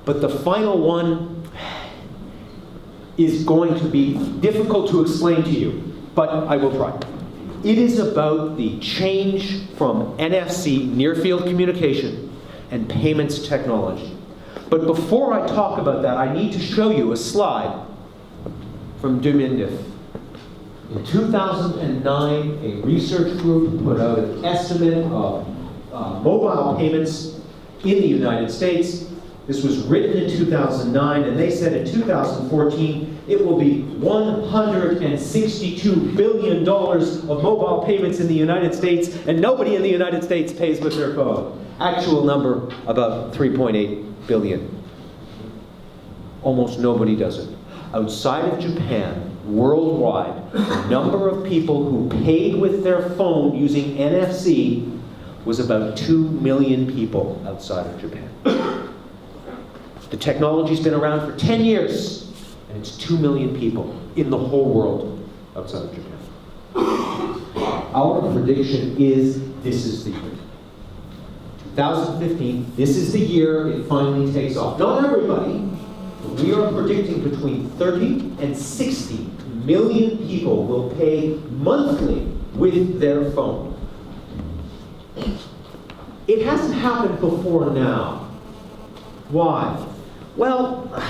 but the final one is going to be difficult to explain to you, but I will try. It is about the change from NFC, near-field communication, and payments technology. But before I talk about that, I need to show you a slide from Dumindif. In 2009, a research group put out an estimate of mobile payments in the United States. This was written in 2009, and they said in 2014, it will be $162 billion of mobile payments in the United States, and nobody in the United States pays with their phone. Actual number, about 3.8 billion. Almost nobody does it. Outside of Japan, worldwide, the number of people who paid with their phone using NFC was about 2 million people outside of Japan. The technology's been around for 10 years, and it's 2 million people in the whole world outside of Japan. Our prediction is this is the year. 2015, this is the year it finally takes off. Not everybody, but we are predicting between 30 and 60 million people will pay monthly with their phone. It hasn't happened before now. Why? Well, a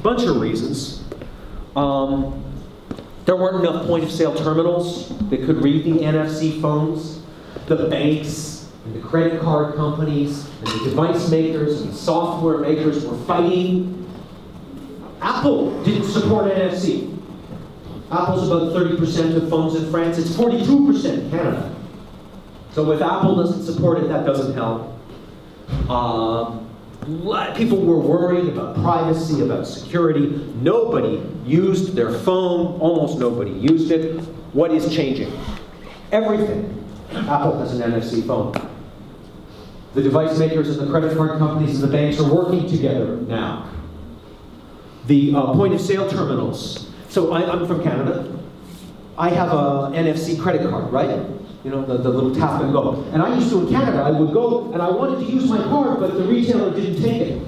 bunch of reasons. There weren't enough point-of-sale terminals that could read the NFC phones. The banks and the credit card companies and the device makers and the software makers were fighting. Apple didn't support NFC. Apple's about 30% of phones in France. It's 42% in Canada. So if Apple doesn't support it, that doesn't help. People were worried about privacy, about security. Nobody used their phone. Almost nobody used it. What is changing? Everything. Apple has an NFC phone. The device makers and the credit card companies and the banks are working together now. The point-of-sale terminals. So I'm from Canada. I have a NFC credit card, right? You know, the little tap and go. And I used to, in Canada, I would go and I wanted to use my card, but the retailer didn't take it.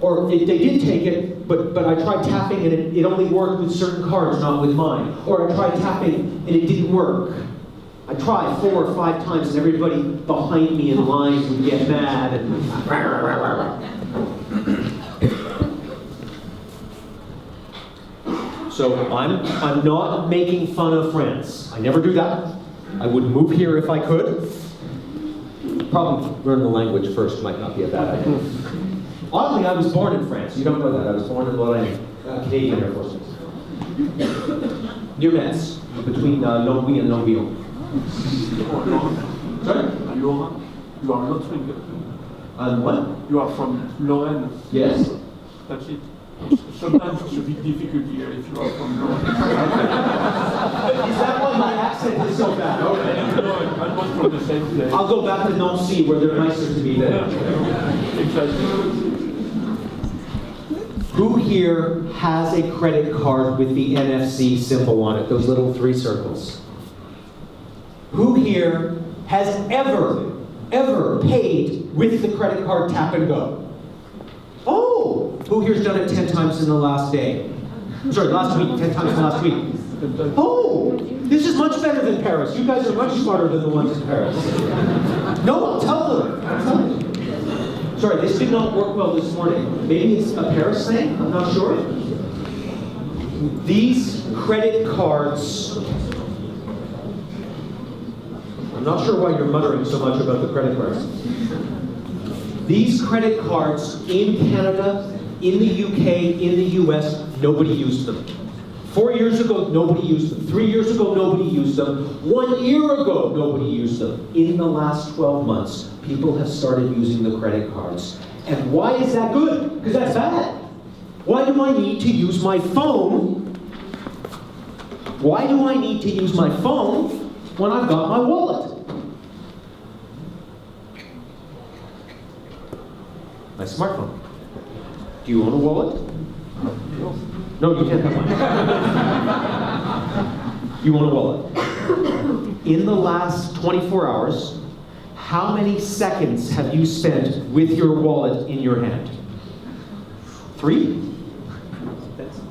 Or they did take it, but I tried tapping and it only worked with certain cards, not with mine. Or I tried tapping and it didn't work. I tried 4 or 5 times and everybody behind me in line would get mad and So I'm not making fun of France. I never do that. I would move here if I could. Probably learn the language first might not be a bad idea. Oddly, I was born in France. You don't know that. I was born in Lorraine, Canadian Air Force. Near Metz, between Longwy and Longuyon. Sorry? You are not from... What? You are from Lorraine. Yes. That's it. Sometimes it's a bit difficult here if you are from Lorraine. Is that why my accent is so bad? Okay. No, I'm not from the same place. I'll go back to Nancy where they're nicer to me then. Exactly. Who here has a credit card with the NFC symbol on it, those little 3 circles? Who here has ever paid with the credit card tap and go? Oh! Who here's done it 10 times in the last day? Sorry, last week, 10 times in the last week. Oh! This is much better than Paris. You guys are much smarter than the ones in Paris. No, I'll tell them. I'll tell them. Sorry, this did not work well this morning. Maybe it's a Paris thing? I'm not sure. These credit cards... I'm not sure why you're muttering so much about the credit cards. These credit cards in Canada, in the UK, in the US, nobody used them. 4 years ago, nobody used them. 3 years ago, nobody used them. 1 year ago, nobody used them. In the last 12 months, people have started using the credit cards. And why is that good? Because that's bad. Why do I need to use my phone? Why do I need to use my phone when I've got my wallet? My smartphone. Do you own a wallet? No, you can't have one. You own a wallet. In the last 24 hours, How many seconds have you spent with your wallet in your hand? 3?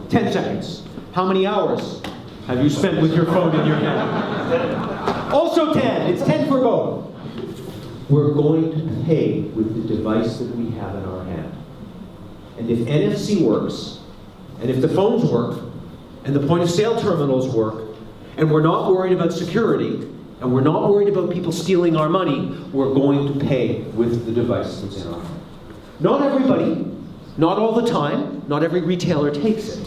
10 seconds. How many hours have you spent with your phone in your hand? Also 10. It's 10 for both. We're going to pay with the device that we have in our hand. And if NFC works, and if the phones work, and the point of sale terminals work, and we're not worried about security, and we're not worried about people stealing our money, we're going to pay with the device that's in our hand. Not everybody, not all the time, not every retailer takes it.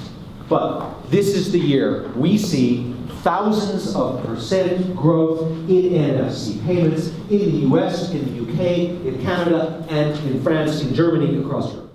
But this is the year we see thousands of % growth in NFC payments in the US, in the UK, in Canada, and in France, in Germany, across Europe.